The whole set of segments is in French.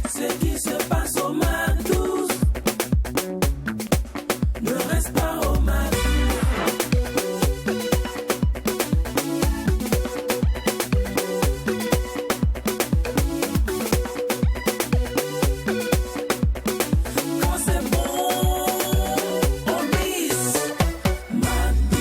Ce qui se passe au Mac 12 ne reste pas au Mac 12. Quand c'est bon, on mise Mac 12.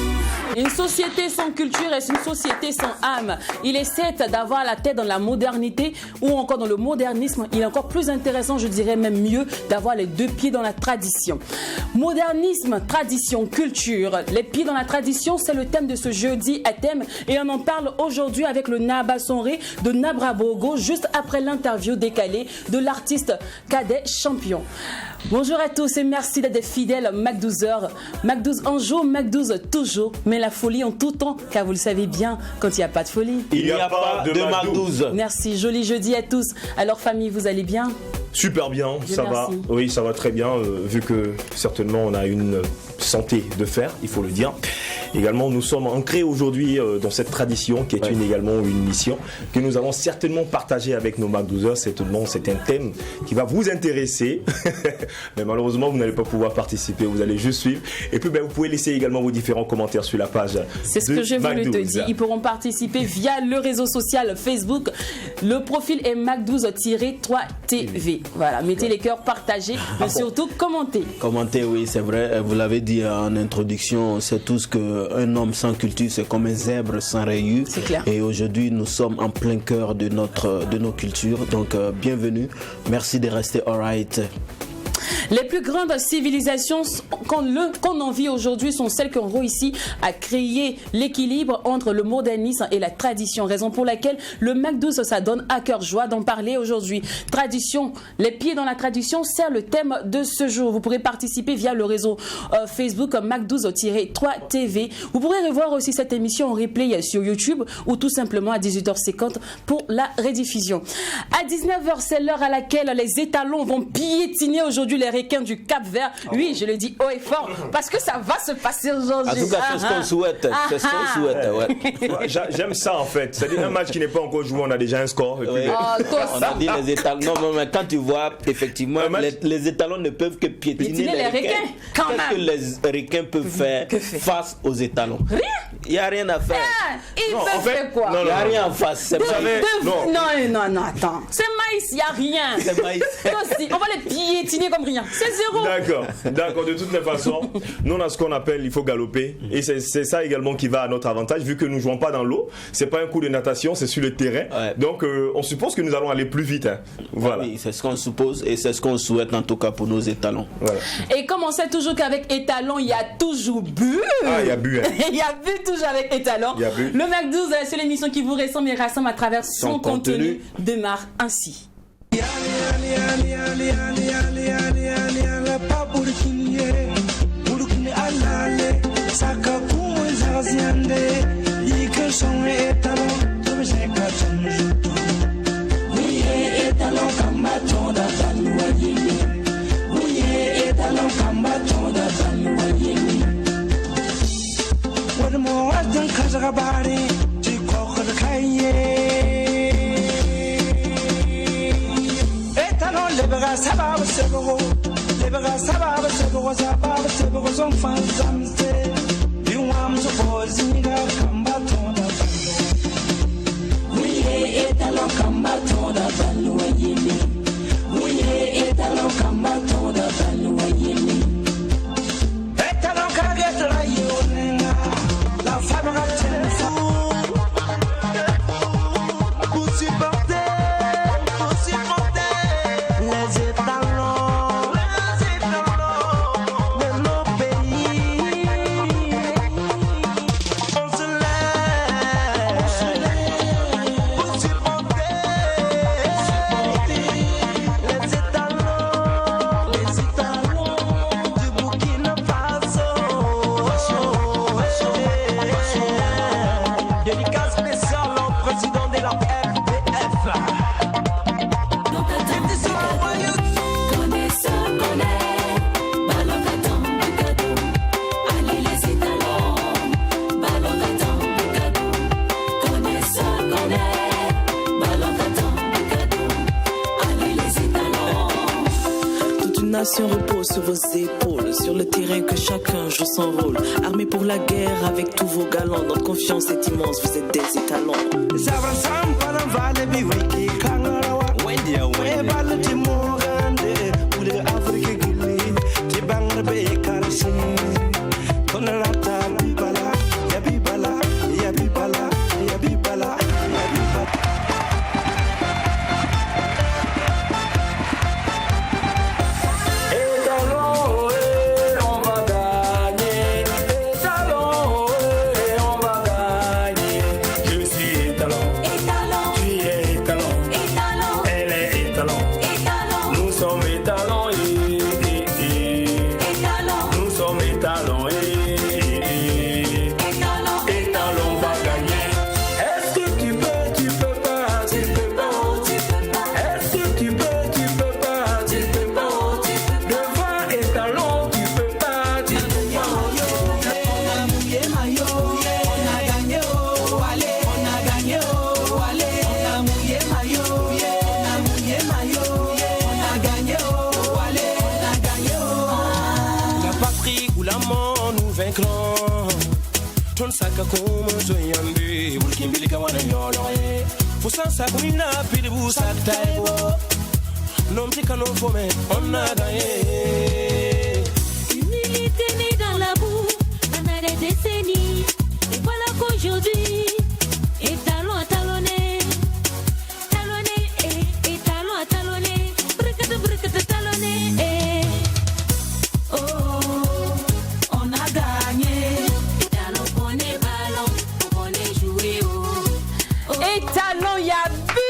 Une société sans culture est une société sans âme. Il essaie d'avoir la tête dans la modernité ou encore dans le modernisme. Il est encore plus intéressant, je dirais même mieux, d'avoir les deux pieds dans la tradition. Modernisme, tradition, culture. Les pieds dans la tradition, c'est le thème de ce jeudi à thème et on en parle aujourd'hui avec le Naba Sonré de Nabrabogo juste après l'interview décalée de l'artiste Cadet Champion. Bonjour à tous et merci d'être des fidèles Mac 12h. Mac 12 en jour, Mac 12 toujours, mais la folie en tout temps, car vous le savez bien, quand il n'y a pas de folie. Il n'y a pas de Mac 12. Merci, joli jeudi à tous. Alors famille, vous allez bien? Super bien, Dieu ça merci. va. Oui, ça va très bien, vu que certainement on a une santé de fer, il faut le dire. Également, nous sommes ancrés aujourd'hui dans cette tradition qui est également une mission que nous allons certainement partager avec nos Mac 12 heures. Certainement, c'est un thème qui va vous intéresser. Mais malheureusement, vous n'allez pas pouvoir participer, vous allez juste suivre. Et puis, vous pouvez laisser également vos différents commentaires sur la page. C'est ce que j'ai voulu te dire. Ils pourront participer via le réseau social Facebook. Le profil est Mac12-3TV. Voilà, mettez les cœurs, partagez, mais surtout commentez. Commentez, oui, c'est vrai. Vous l'avez dit en introduction, c'est tout ce qu'un homme sans culture, c'est comme un zèbre sans rayures. C'est clair. Et aujourd'hui, nous sommes en plein cœur de nos cultures. Donc, bienvenue. Merci de rester alright. Les plus grandes civilisations qu'on en vit aujourd'hui sont celles qui ont réussi à créer l'équilibre entre le modernisme et la tradition. Raison pour laquelle le Mac 12, ça donne à cœur joie d'en parler aujourd'hui. Tradition, les pieds dans la tradition, c'est le thème de ce jour. Vous pourrez participer via le réseau Facebook Mac 12-3TV. Vous pourrez revoir aussi cette émission en replay sur YouTube ou tout simplement à 18h50 pour la rediffusion. À 19h, c'est l'heure à laquelle les étalons vont piétiner aujourd'hui les requins du Cap-Vert. Oui, je le dis haut et fort parce que ça va se passer aujourd'hui. En tout cas, c'est ce qu'on souhaite. C'est ce qu'on souhaite, ouais. J'aime ça en fait. C'est-à-dire un match qui n'est pas encore joué, on a déjà un score. Et puis, Oui. On a dit les étalons. Non, mais quand tu vois, effectivement, les étalons ne peuvent que piétiner les requins. Qu'est-ce que les requins peuvent faire face aux étalons? Rien. Il n'y a rien à faire. Ils peuvent faire quoi? Il n'y a rien en face. C'est Non, attends. C'est maïs, il n'y a rien. C'est maïs. Aussi, on va les piétiner comme rien. C'est zéro. D'accord. De toutes les façons, nous on a ce qu'on appelle, il faut galoper. Et c'est ça également qui va à notre avantage, vu que nous ne jouons pas dans l'eau. C'est pas un coup de natation, c'est sur le terrain. Ouais. Donc on suppose que nous allons aller plus vite. Hein. Voilà. Oui, c'est ce qu'on suppose et c'est ce qu'on souhaite en tout cas pour nos étalons. Voilà. Et comme on sait toujours qu'avec étalon, il y a toujours bu. Ah, il y a bu. Hein. Il y a bu toujours avec étalon. Le Mac 12, c'est l'émission qui vous ressemble et rassemble à travers son contenu. Démarre ainsi. nation repose sur vos épaules. Sur le terrain que chacun joue son rôle. Armés pour la guerre avec tous vos galants. Notre confiance est immense, vous êtes des étalons. On a gagné. Humilité née dans la boue, pendant des décennies. Et voilà qu'aujourd'hui, étalon à talonner, talonner et étalon à talonner, bricate talonner. Oh, on a gagné. Étalon connaît ballon, on connaît jouer. Étalon, y a but.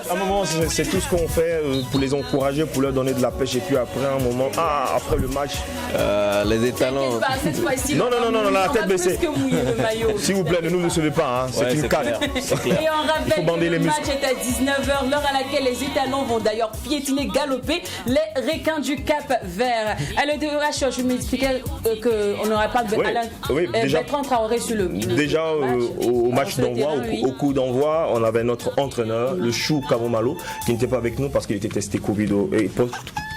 À un moment, c'est tout ce qu'on fait pour les encourager, pour leur donner de la pêche. Et puis après, un moment, après le match. Les étalons. Non, la tête baissée. S'il vous plaît, ne nous sauvez pas, hein. C'est une canne. Et on rappelle que le match est à 19h, l'heure à laquelle les étalons vont d'ailleurs piétiner, galoper les requins du Cap Vert. À l'EDH, je m'expliquais qu'on n'aura pas de Bertrand Traoré sur le. Déjà, au match d'envoi, au coup d'envoi, on avait notre entraîneur, le Chou Kavomalo, qui n'était pas avec nous parce qu'il était testé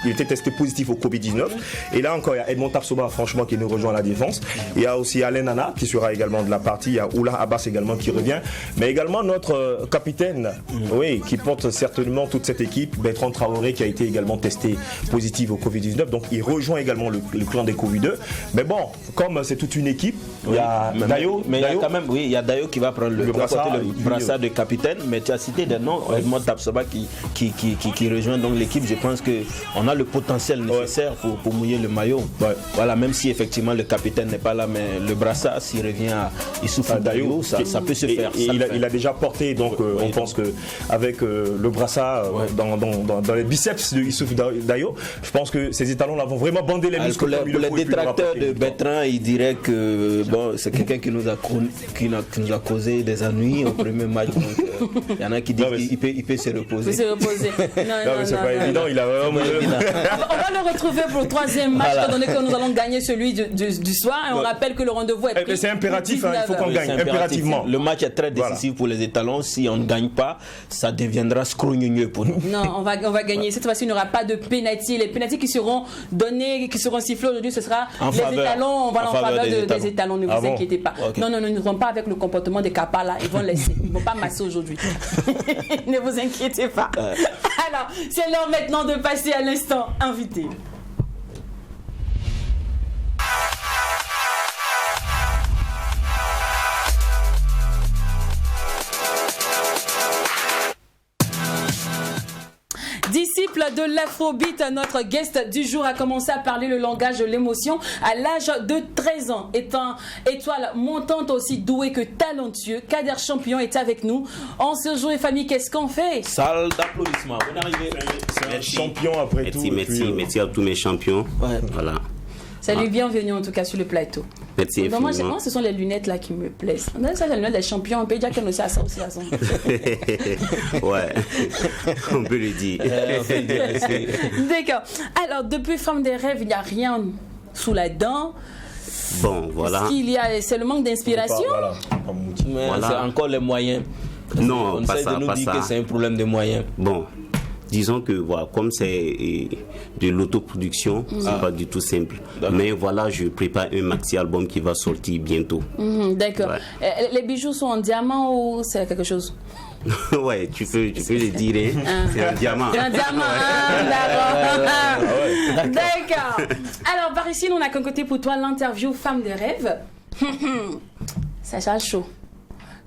il était testé positif au Covid-19. Et là encore, il y a Edmond Tapsoba, franchement, qui nous rejoint à la défense. Il y a aussi Alain Nana, qui sera également de la partie. Il y a Oula Abbas également qui revient. Mais également notre capitaine, qui porte certainement toute cette équipe, Bertrand Traoré, qui a été également testé positif au Covid-19. Donc il rejoint également le clan des Covid-2. Mais bon, comme c'est toute une équipe, il y a Dayo. Mais il y a quand même, il y a Dayo qui va prendre le brassard de capitaine. Mais tu as cité des noms, Edmond Tapsoba qui rejoint donc l'équipe. Je pense qu'on a le potentiel nécessaire pour mouiller le maillot. Voilà, même si effectivement le capitaine n'est pas là, mais le brassard, s'il revient à Issouf Dayo, ça peut se faire. Il a déjà porté, donc on pense qu'avec le brassard dans les biceps de Issouf Dayo, je pense que ces étalons là vont vraiment bander les muscles. Pour les détracteurs de Bertrand, ils diraient que c'est quelqu'un qui nous a causé des ennuis au premier match. Il y en a qui disent qu'il peut se reposer. Non, c'est pas évident. Il a vraiment. On va le retrouver pour le troisième match, étant donné que nous allons gagner celui du soir. Et on rappelle que le rendez-vous est pris. C'est impératif, il faut qu'on gagne, impérativement. Le match est très décisif pour les étalons. Si on ne gagne pas, ça deviendra scrogneux pour nous. Non, on va gagner. Cette fois-ci, il n'y aura pas de pénalty. Les pénaltys qui seront donnés, qui seront sifflés aujourd'hui, ce sera les étalons. On va en faveur des étalons, ne vous inquiétez pas. Non, ils ne vont pas avec le comportement des Kapala. Ils vont laisser. Ils ne vont pas masser aujourd'hui. Ne vous inquiétez pas. Alors, c'est l'heure maintenant de passer à l'instant invité. Disciple de l'afrobeat, notre guest du jour a commencé à parler le langage de l'émotion à l'âge de 13 ans. Étant étoile montante aussi douée que talentueux, Kader Champion est avec nous. En ce jour et famille, qu'est-ce qu'on fait? Salle d'applaudissements. Bonne arrivée. Merci. Champion après tout. Merci à tous mes champions. Ouais. Voilà. Salut, bienvenue en tout cas sur le plateau. Merci. Moi, ce sont les lunettes là qui me plaisent. Ça, les lunettes des champions, on peut dire qu'on aussi à ça aussi. Ouais, on peut le dire. D'accord. Alors, depuis Femme des rêves, il n'y a rien sous la dent. Bon, voilà. C'est le manque d'inspiration. Voilà. C'est encore les moyens. Non, on pas essaie ça, de nous pas dire ça. que c'est un problème de moyens. Bon. disons que voilà, comme c'est de l'autoproduction, c'est pas du tout simple. Mais voilà, je prépare un maxi-album qui va sortir bientôt. D'accord. Ouais. Les bijoux sont en diamant ou c'est quelque chose? Ouais, tu peux le dire, hein. C'est un diamant. C'est un diamant, d'accord. D'accord. Alors, par ici, on a concocté pour toi l'interview Femme de rêve. Ça sera chaud.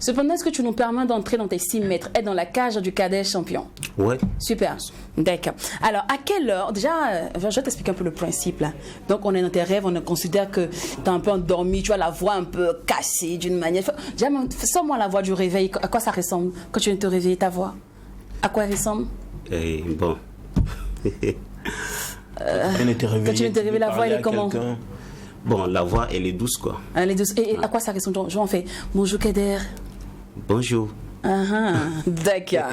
Cependant, est-ce que tu nous permets d'entrer dans tes 6 mètres, être dans la cage du cadet champion? Ouais. Super. D'accord. Alors, à quelle heure? Déjà, je vais t'expliquer un peu le principe là. Donc, on est dans tes rêves, on considère que tu es un peu endormi, tu as la voix un peu cassée d'une manière. Déjà, sors-moi la voix du réveil. À quoi ça ressemble quand tu viens de te réveiller, ta voix? À quoi elle ressemble? Bon. Quand tu viens de te réveiller, la voix, elle est comment? Bon, la voix, elle est douce, quoi. Elle est douce. Et à quoi ça ressemble? Je m'en fais. Bonjour, Kader. Bonjour. D'accord.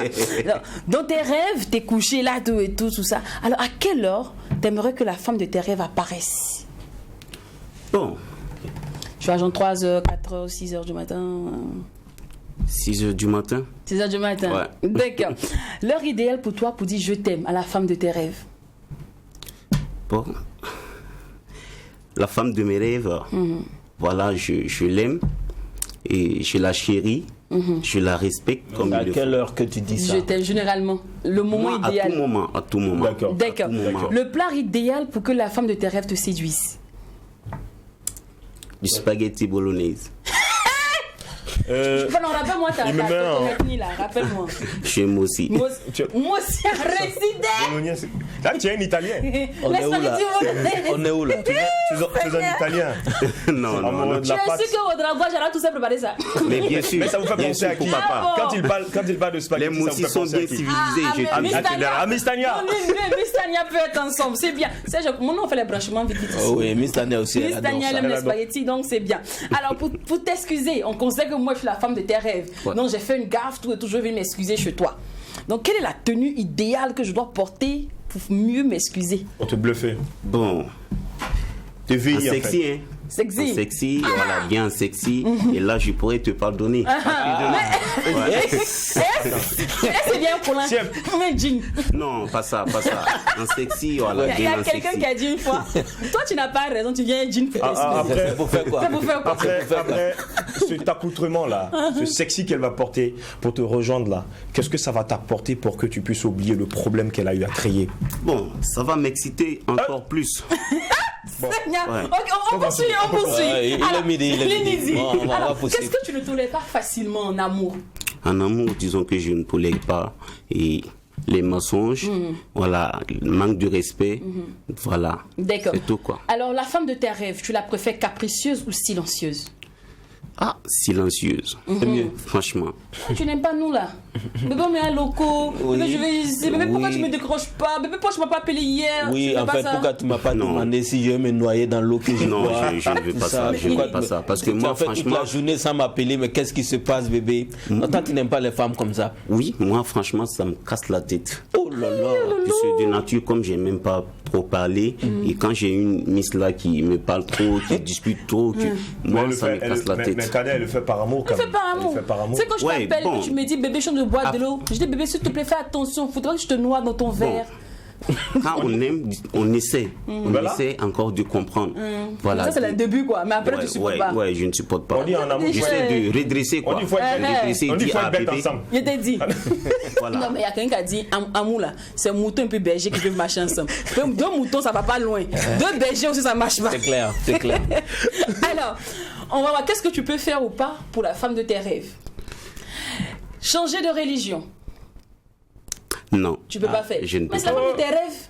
Dans tes rêves, t'es couché là, tout ça. Alors, à quelle heure t'aimerais que la femme de tes rêves apparaisse? Bon. Tu as genre 3h, 4h, 6h du matin. 6h du matin. 6h du matin. Ouais. D'accord. L'heure idéale pour toi pour dire je t'aime à la femme de tes rêves? Bon. La femme de mes rêves, voilà, je l'aime et je la chéris. Je la respecte comme à quelle heure que tu dis ça? Je t'aime généralement. Le moment idéal. À tout moment. D'accord. Le plat idéal pour que la femme de tes rêves te séduise? Du spaghetti bolognaise. Rappelle-moi ta ethnie là, rappelle-moi. Chez moi aussi. Moi aussi, résident. Là, tu es un Italien. On est où là? Tu es un Italien. Non. Tu es sûr qu'au dragon, j'allais tout ça préparer ça. Mais bien sûr. Mais ça vous fait penser à qui? Quand il parle de spaghetti, les moussis sont bien civilisés. Mistania. Mistania peut être ensemble, c'est bien. Mon nom fait les branchements vite. Oui, Mistania aussi. Mistania aime les spaghettis, donc c'est bien. Alors, pour t'excuser, on considère que moi je suis la femme de tes rêves. Ouais. Donc j'ai fait une gaffe, tout et tout, je vais m'excuser chez toi. Donc quelle est la tenue idéale que je dois porter pour mieux m'excuser? On te bluffer. Bon. Sexy, en fait. Hein. Sexy, voilà, bien sexy. Et là, je pourrais te pardonner. C'est bien pour l'instant. Mais jean. Non, pas ça. En sexy, voilà. Il y a quelqu'un qui a dit une fois, toi tu n'as pas raison, tu viens jean. Après, pour faire quoi? Après, cet accoutrement là, ce sexy qu'elle va porter pour te rejoindre là, qu'est-ce que ça va t'apporter pour que tu puisses oublier le problème qu'elle a eu à créer? Bon, ça va m'exciter encore plus. Bon. Ouais. Okay, on poursuit. Ouais, il est midi. Alors, qu'est-ce que tu ne tolères pas facilement en amour? En amour, disons que je ne tolère pas et les mensonges, voilà, le manque de respect, voilà. D'accord. C'est tout, quoi. Alors, la femme de tes rêves, tu la préfères capricieuse ou silencieuse? Ah, silencieuse. C'est mieux, franchement. Tu n'aimes pas nous là? Bébé, on est à loco. Bébé, je vais ici. Bébé, pourquoi tu me décroches pas? Bébé, pourquoi tu m'as pas appelé hier? Oui, en fait, pourquoi tu m'as pas demandé si je vais me noyer dans l'eau que je non, bois? Je ne veux pas ça. Je ne veux pas ça. Parce que moi, franchement. Toute la journée sans m'appeler, mais qu'est-ce qui se passe, bébé? Toi, tu n'aimes pas les femmes comme ça? Oui, moi, franchement, ça me casse la tête. Oh là là. Je suis de nature, comme je n'aime même pas trop parler. Et quand j'ai une miss là qui me parle trop, qui dispute trop, moi, ça me casse la tête. Mais Kader, elle le fait par amour. Elle fait par amour. C'est quand je t'appelle que tu me dis bébé, je de boire de l'eau. Je dis bébé, s'il te plaît, fais attention. Faudrait que je te noie dans ton verre. Quand on aime, on essaie. On essaie encore de comprendre. Voilà. Ça, c'est le début, quoi. Mais après, tu supportes pas. Ouais, je ne supporte pas. On dit en amour. J'essaie de redresser, quoi. On dit il faut être bête ensemble. Je t'ai dit. Voilà. Non, mais il y a quelqu'un qui a dit amour, là, c'est un mouton un peu berger qui peuvent marcher ensemble. Deux moutons, ça va pas loin. Deux bergers aussi, ça marche pas. C'est clair. Alors, on va voir qu'est-ce que tu peux faire ou pas pour la femme de tes rêves. Changer de religion. Non. Tu peux pas faire. Je ne peux mais c'est la femme de tes rêves.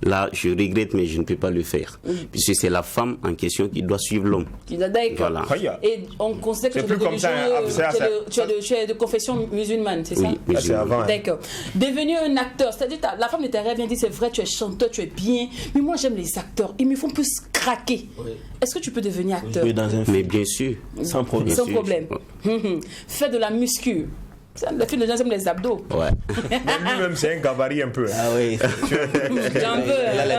Là, je regrette, mais je ne peux pas le faire. Puisque c'est la femme en question qui doit suivre l'homme. D'accord. Voilà. Et on considère que tu es de confession musulmane, c'est ça? Oui, c'est avant. D'accord. Devenir un acteur, c'est-à-dire la femme de tes rêves vient dire c'est vrai, tu es chanteur, tu es bien, mais moi j'aime les acteurs, ils me font plus craquer. Oui. Est-ce que tu peux devenir acteur? Mais bien sûr. Sans problème. Sans problème. Fais de la muscu. Le film de gens aiment les abdos. Ouais. Mais lui-même, c'est un gabarit un peu. Ah oui. J'ai un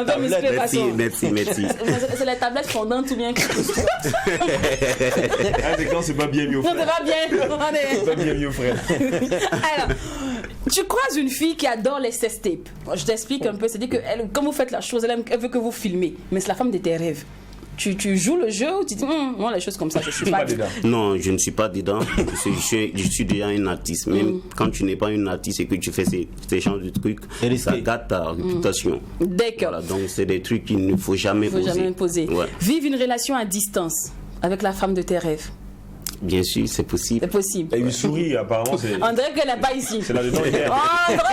peu musclé façon. Merci. C'est les tablettes fondantes ou bien c'est quand c'est pas bien mieux, frère. Non, c'est pas bien. C'est pas bien mieux, frère. Alors, Tu croises une fille qui adore les sex tapes. Je t'explique un peu. C'est-à-dire que quand vous faites la chose, elle veut que vous filmez. Mais c'est la femme de tes rêves. Tu joues le jeu ou tu dis moi les choses comme ça je suis pas dedans. Non, je ne suis pas dedans. je suis déjà une artiste. Même quand tu n'es pas une artiste et que tu fais ces genres de trucs, ça gâte ta réputation. D'accord. Voilà, donc c'est des trucs qu'il ne faut jamais poser. Ouais. Vivre une relation à distance avec la femme de tes rêves. Bien sûr, c'est possible. C'est possible. Et une souris, apparemment, c'est. On dirait qu'elle n'est pas ici. C'est là-dedans. On dirait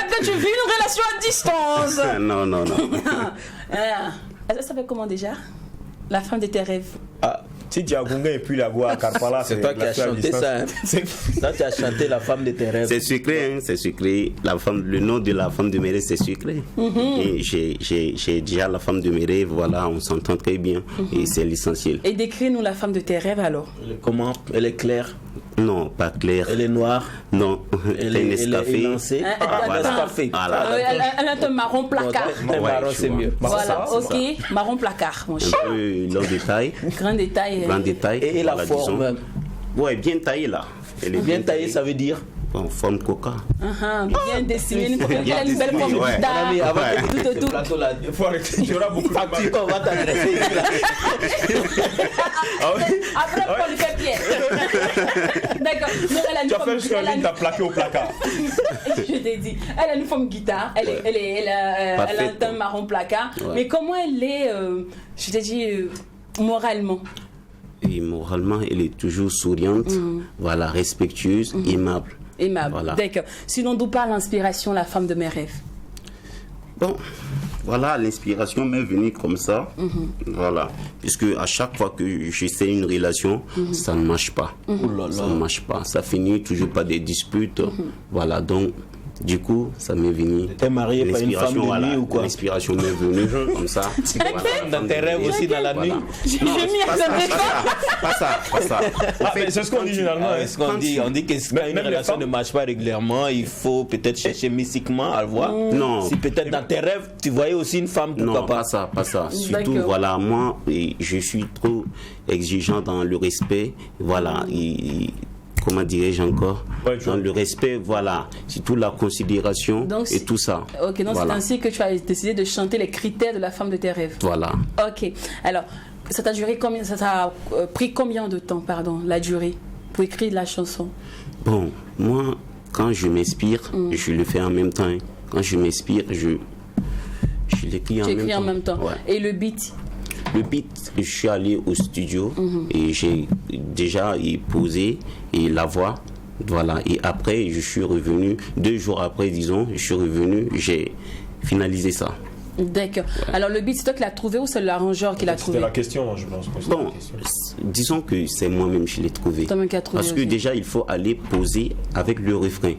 que tu vis une relation à distance. Non. Ça s'appelle comment déjà? La femme de tes rêves. Ah, si tu as Gunga et puis la voix à Karpala, c'est toi qui as chanté ça. Hein? Toi, tu as chanté la femme de tes rêves. C'est secret, hein, c'est secret. Le nom de la femme de mes rêves, c'est secret. Et j'ai déjà la femme de mes rêves, voilà, on s'entend très bien. Et c'est l'essentiel. Et décris-nous la femme de tes rêves alors. Comment? Elle est claire? Non, pas claire. Elle est noire? Non, elle est Nescafé. Elle a un marron placard. Marron, c'est mieux. Voilà, ok, marron placard, mon cher. Un peu long détail. Grand détail. Grand détail. Et la forme? Ouais, bien taillée là. Elle est bien taillée, ça veut dire? En forme coca. Bien dessinée, une belle forme de guitare. Tout. Il faut arrêter. Il y aura beaucoup de factures qu'on va t'adresser ici là. Après, on lui fait pied. D'accord. Tu as fait jusqu'à lui, t'as plaqué au placard. Je t'ai dit. Elle a une forme guitare. Elle a un marron placard. Mais comment elle est, je t'ai dit, moralement? Et moralement, elle est toujours souriante, voilà, respectueuse, aimable. Voilà. D'accord. Sinon, d'où part l'inspiration, la femme de mes rêves? Bon, voilà, l'inspiration m'est venue comme ça. Voilà. Puisque à chaque fois que j'essaie une relation, ça ne marche pas. Ça ne marche pas. Ça finit toujours par des disputes. Voilà, donc. Du coup, ça m'est venu. T'es marié par une femme de nuit ou quoi? L'inspiration m'est venue comme ça. Dans tes rêves aussi dans la nuit. Non, pas ça. C'est ce qu'on dit généralement. On dit que quand une relation ne marche pas régulièrement, il faut peut-être chercher mystiquement à le voir. Non. Si peut-être dans tes rêves, tu voyais aussi une femme, pourquoi pas? Pas ça. Surtout, voilà, moi, je suis trop exigeant dans le respect. Voilà. Comment dirais-je encore, dans le respect, voilà, surtout la considération donc, et tout ça. Ok, donc voilà. C'est ainsi que tu as décidé de chanter les critères de la femme de tes rêves. Voilà. Ok, alors, ça t'a pris combien de temps, la durée, pour écrire la chanson? Bon, moi, quand je m'inspire, je le fais en même temps. Quand je m'inspire, je l'écris en même temps. Ouais. Et le beat? Le beat, je suis allé au studio et j'ai déjà posé et la voix, voilà. Et après, je suis revenu, 2 jours après, disons, je suis revenu, j'ai finalisé ça. D'accord. Ouais. Alors le beat, c'est toi qui l'as trouvé ou c'est l'arrangeur qui l'a trouvé? C'était la question, je pense. Bon, disons que c'est moi-même qui l'ai trouvé. Parce que déjà, il faut aller poser avec le refrain.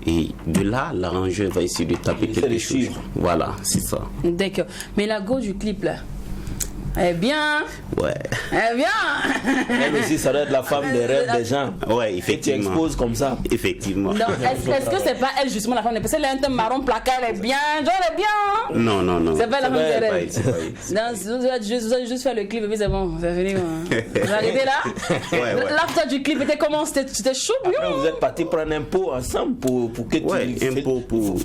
Et de là, l'arrangeur va essayer de taper quelque chose. Voilà, c'est ça. D'accord. Mais la go du clip là, eh bien. Ouais. Eh bien. Elle aussi, ça doit être la femme des rêves des gens. Ouais, effectivement. Et tu exposes comme ça. Effectivement. Donc, est-ce que c'est pas elle justement la femme des rêves? Parce qu'elle a un marron placard, elle est bien. Genre, elle est bien. Hein? Non. C'est pas la femme des rêves. Non, vous avez juste fait le clip et puis c'est bon. C'est fini. Vous arrivez là? Ouais. L'after du clip était comment? C'était chaud, bien. Après, vous êtes partis prendre un pot ensemble pour que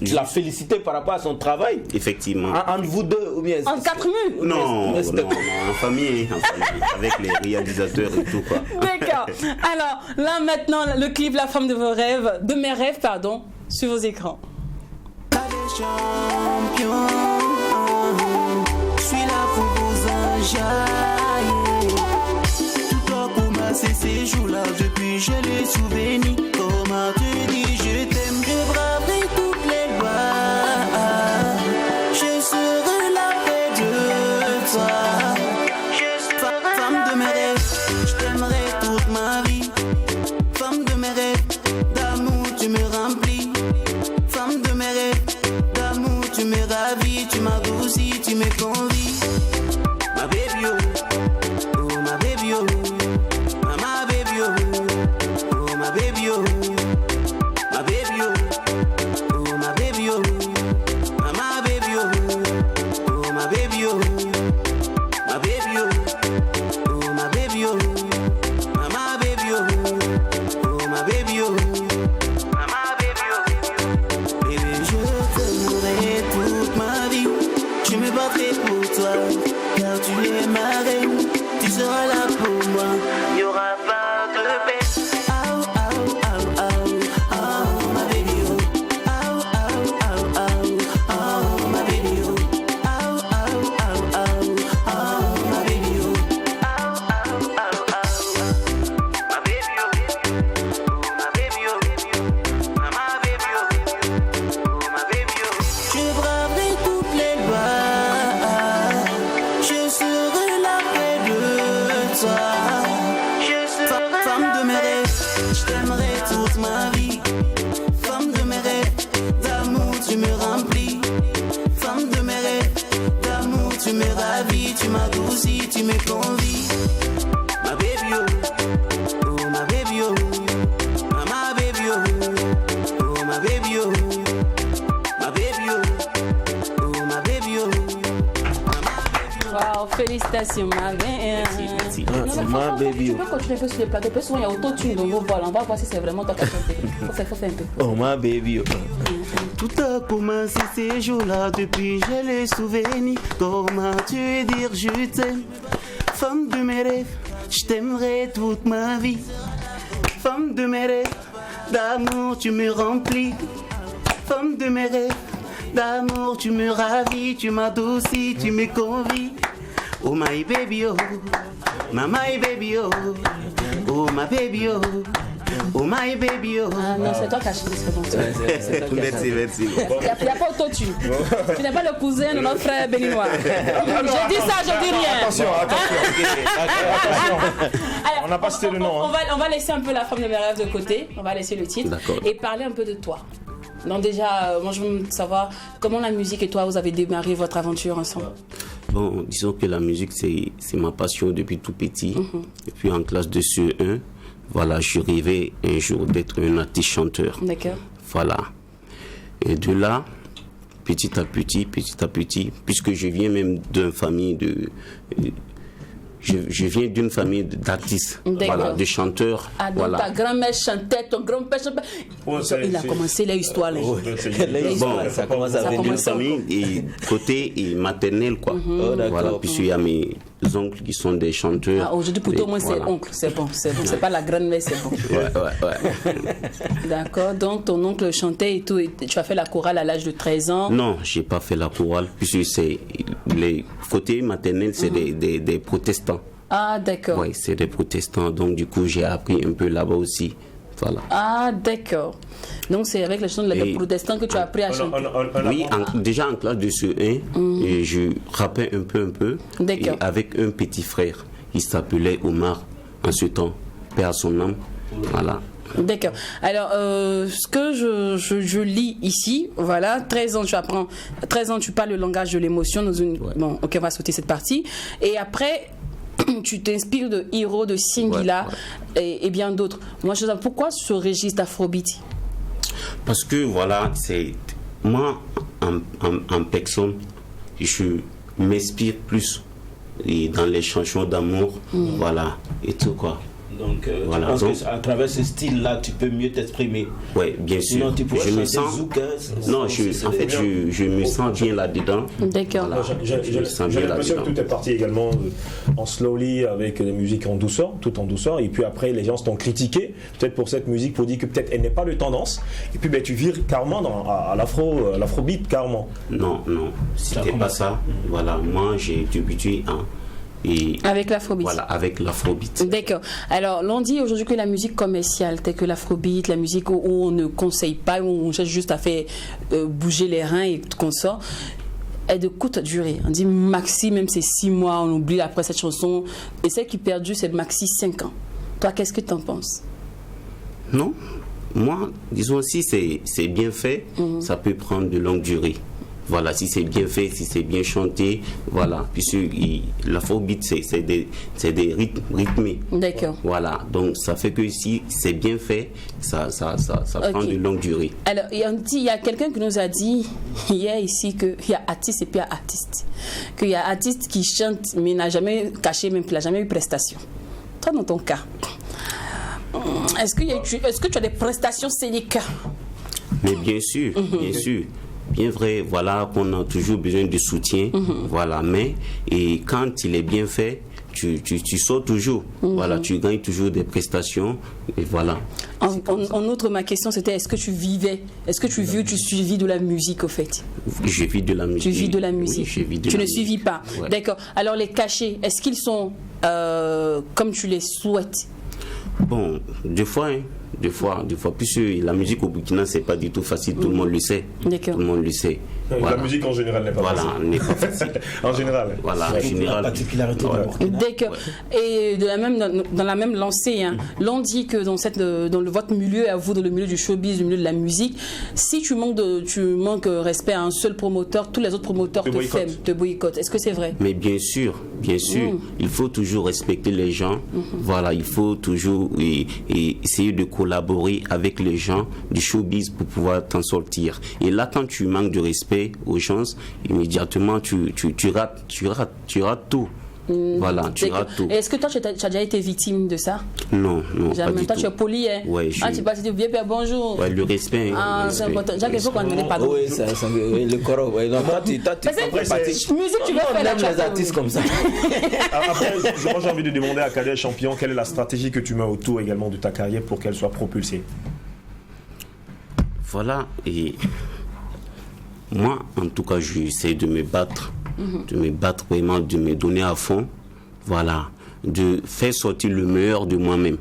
tu la félicites par rapport à son travail. Effectivement. Entre vous deux ou bien? En 4 murs? Non, en famille, avec les réalisateurs et tout quoi. D'accord. Alors là maintenant le clip La femme de vos rêves, de mes rêves pardon, sur vos écrans. Champion, je suis là pour vous enjailler. Tout doit commencer ces jours-là, depuis je les souvenirs. Comment te dis je t'aime, je braverai toutes les lois. Je serai la paix de toi. Femme de mes rêves, je t'aimerai toute ma vie. Femme de mes rêves, d'amour tu me remplis. Femme de mes rêves, d'amour tu me ravis. Tu m'adoucis, tu me convies. Ma baby oh ma baby oh, ma baby oh ma baby oh, ma baby oh ma baby oh, ma baby oh ma baby oh, ma baby oh. Félicitations, ma belle. Merci. Ma baby. Tu peux continuer un peu sur le plateau. Parce souvent, il y a autotune dans vos voix. On va voir si c'est vraiment toi qui as chanté. Faut faire un peu. Oh, ma baby. Tout a commencé ces jours-là, depuis j'ai les souvenirs. Comment tu veux dire je t'aime? Femme de mes rêves, je t'aimerai toute ma vie. Femme de mes rêves, d'amour tu me remplis. Femme de mes rêves, d'amour tu me ravis, tu m'adoucis, tu me convies. Oh my baby oh, my baby oh, oh my baby oh, oh my baby oh. Ah non, c'est toi qui as chanté, c'est bon. Merci. Il n'y a pas autotune. Tu n'es pas le cousin de notre frère béninois. Je dis ça, je dis rien. Attention. Alors, on n'a pas cité le nom. On va laisser un peu la femme de mes rêves de côté. On va laisser le titre. D'accord. Et parler un peu de toi. Donc déjà, moi je veux savoir comment la musique et toi, vous avez démarré votre aventure ensemble. Bon, disons que la musique, c'est ma passion depuis tout petit. Et puis en classe de CE1, voilà, je rêvais un jour d'être un artiste chanteur. D'accord. Voilà. Et de là, petit à petit, puisque je viens même d'une famille de... Je viens d'une famille d'artistes, voilà, de chanteurs. Ah, donc voilà. ta grand-mère chantait, ton grand-père chantait. Il a commencé l'histoire. Ça commence avec une famille et côté maternel, quoi. Voilà, puisqu'il y a mes oncles qui sont des chanteurs. Ah, aujourd'hui, pour toi, au moins, c'est oncle, c'est bon. C'est pas la grand-mère, c'est bon. Ouais. D'accord, donc ton oncle chantait et tout, et tu as fait la chorale à l'âge de 13 ans. Non, j'ai pas fait la chorale, puisque c'est les côtés maternels, c'est des protestants. Ah, d'accord. Oui, c'est des protestants, donc du coup, j'ai appris un peu là-bas aussi. Voilà. Ah, d'accord. Donc, c'est avec les chants des protestants que tu as appris à chanter. Oui, déjà en classe de CE1, et je rappais un peu. Et avec un petit frère, il s'appelait Omar, en ce temps, père à son âme. Voilà. D'accord. Alors, ce que je lis ici, voilà, 13 ans, tu apprends, 13 ans, tu parles le langage de l'émotion dans une... Ouais. Bon, ok, on va sauter cette partie. Et après, tu t'inspires de Hiro, de Singila et bien d'autres. Moi, je sais pas, pourquoi ce registre d'afrobeat? Parce que, voilà, c'est... Moi, en personne, je m'inspire plus dans les chansons d'amour, voilà, et tout, quoi. Donc, voilà. Tu penses qu'à travers ce style-là, tu peux mieux t'exprimer? Oui, bien sûr. Sinon, tu pourrais chanter zouk. Non, je me sens bien là-dedans. D'accord. Voilà. J'ai l'impression que tout est parti également en slowly, avec des musiques en douceur, tout en douceur. Et puis après, les gens t'ont critiqué, peut-être pour cette musique, pour dire que peut-être elle n'est pas de tendance. Et puis tu vires carrément à l'afrobeat, carrément. Non, c'était pas ça. Voilà, moi, j'ai débuté avec l'afrobeat. Voilà, avec l'afrobeat. D'accord. Alors, l'on dit aujourd'hui que la musique commerciale, telle que l'afrobeat, la musique où on ne conseille pas, où on cherche juste à faire bouger les reins et qu'on sort, est de courte durée. On dit maxi, même c'est 6 mois, on oublie après cette chanson. Et celle qui perdure, c'est maxi 5 ans. Toi, qu'est-ce que tu en penses? Non. Moi, disons, si c'est bien fait, ça peut prendre de longue durée. Voilà, si c'est bien fait, si c'est bien chanté, voilà. Puisque l'afrobeat, c'est des rythmes rythmés. D'accord. Voilà, donc ça fait que si c'est bien fait, ça prend de longue durée. Alors, il y a quelqu'un qui nous a dit hier ici qu'il y a artiste et puis il y a artiste. Qu'il y a artiste qui chante mais n'a jamais caché, même qu'il n'a jamais eu prestation. Toi, dans ton cas, est-ce que tu as des prestations scéniques? Mais bien sûr, bien sûr. Bien vrai, voilà, qu'on a toujours besoin de soutien, voilà, mais et quand il est bien fait, tu sors toujours, voilà, tu gagnes toujours des prestations, et voilà. En outre, ma question c'était, est-ce que tu suivis de la musique au fait? Je vis de la musique. Tu vis de la musique. Oui, je vis de tu la ne musique. suivis pas. Ouais. D'accord. Alors les cachets, est-ce qu'ils sont comme tu les souhaites? Bon, des fois, puisque la musique au Burkina, c'est pas du tout facile, tout le monde le sait. D'accord. Tout le monde le sait. Voilà. La musique en général n'est pas facile. Voilà, n'est pas facile. En général. Voilà, en général. La particularité du Burkina. D'accord. Ouais. Et dans la même lancée, hein, l'on dit que dans votre milieu, à vous, dans le milieu du showbiz, du milieu de la musique, si tu manques respect à un seul promoteur, tous les autres promoteurs te boycottent. Est-ce que c'est vrai? Mais bien sûr. Il faut toujours respecter les gens. Voilà, il faut toujours essayer de collaborer avec les gens du showbiz pour pouvoir t'en sortir. Et là, quand tu manques de respect aux gens, immédiatement tu rates tout. Voilà, tu rates tout. Est-ce que toi, tu as déjà été victime de ça? Non, jamais. pas du toi, tout. tu es poli, hein? Ouais, tu passes, tu dis bien, bonjour. Ouais, le respect. C'est important. Jacques, il faut qu'on ne dise pas. Oui, le corps. Ouais. Donc, toi, tu musique, tu veux faire les artistes comme ça. Après, moi, j'ai envie de demander à Kader Champion, quelle est la stratégie que tu mets autour également de ta carrière pour qu'elle soit propulsée? Voilà, et moi, en tout cas, j'essaie de me battre, vraiment, de me donner à fond, voilà, de faire sortir le meilleur de moi-même.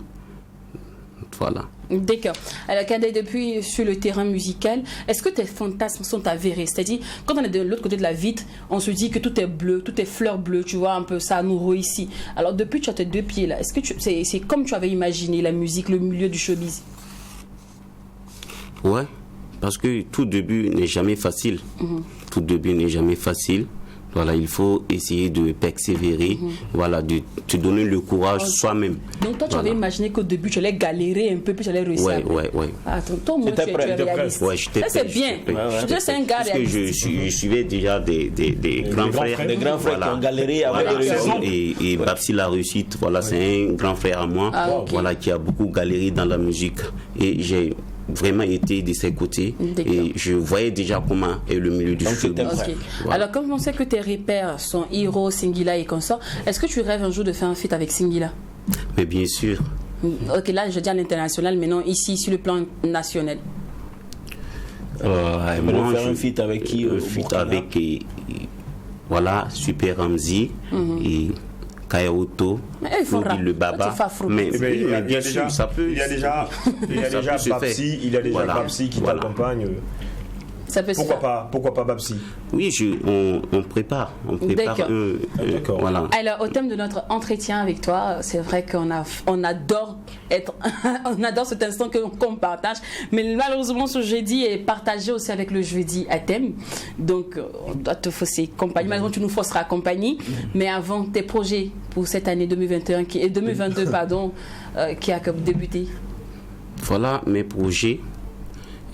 Voilà. D'accord. Alors, Kader, depuis sur le terrain musical, est-ce que tes fantasmes sont avérés? C'est-à-dire, quand on est de l'autre côté de la vitre, on se dit que tout est bleu, tout est fleur bleue, tu vois, un peu ça nous ici. Alors, depuis tu as tes deux pieds là, est-ce que c'est comme tu avais imaginé la musique, le milieu du showbiz? Ouais, parce que tout début n'est jamais facile. Tout début n'est jamais facile. Voilà, il faut essayer de persévérer, voilà, de te donner le courage soi-même. Donc toi, tu avais imaginé qu'au début, tu allais galérer un peu, puis tu allais réussir. Ouais. Attends, toi, moi, tu es réaliste. Ouais, j'étais prêt. Ça, c'est bien. C'est un gars réaliste. Parce que je suivais déjà des grands frères. Des grands frères qui ont galéré avant de réussir. Et Babsi la réussite, voilà, c'est un grand frère à moi, voilà, qui a beaucoup galéré dans la musique. Et j'ai vraiment été de ses côtés et je voyais déjà comment est le milieu du showbiz. Voilà. Alors, comme on sait que tes repères sont Hiro, Singila et consorts, est-ce que tu rêves un jour de faire un feat avec Singila? Mais bien sûr. Ok, là je dis à l'international, mais non ici sur le plan national. Moi, faire un feat avec qui? Feat avec voilà, Super Ramzi et Kayaoto, Flodi le Baba. Mais bien sûr, ça peut. Il y a déjà Babsi qui t'accompagne. Pourquoi pas Babsi? Oui, on prépare. D'accord. Voilà. Alors, au thème de notre entretien avec toi, c'est vrai qu'on adore on adore cet instant qu'on partage, mais malheureusement ce jeudi est partagé aussi avec le jeudi à thème, donc on doit te forcer compagnie. Malheureusement tu nous forceras compagnie, mais avant, tes projets pour cette année 2021 2022 pardon, qui a débuté. Voilà mes projets.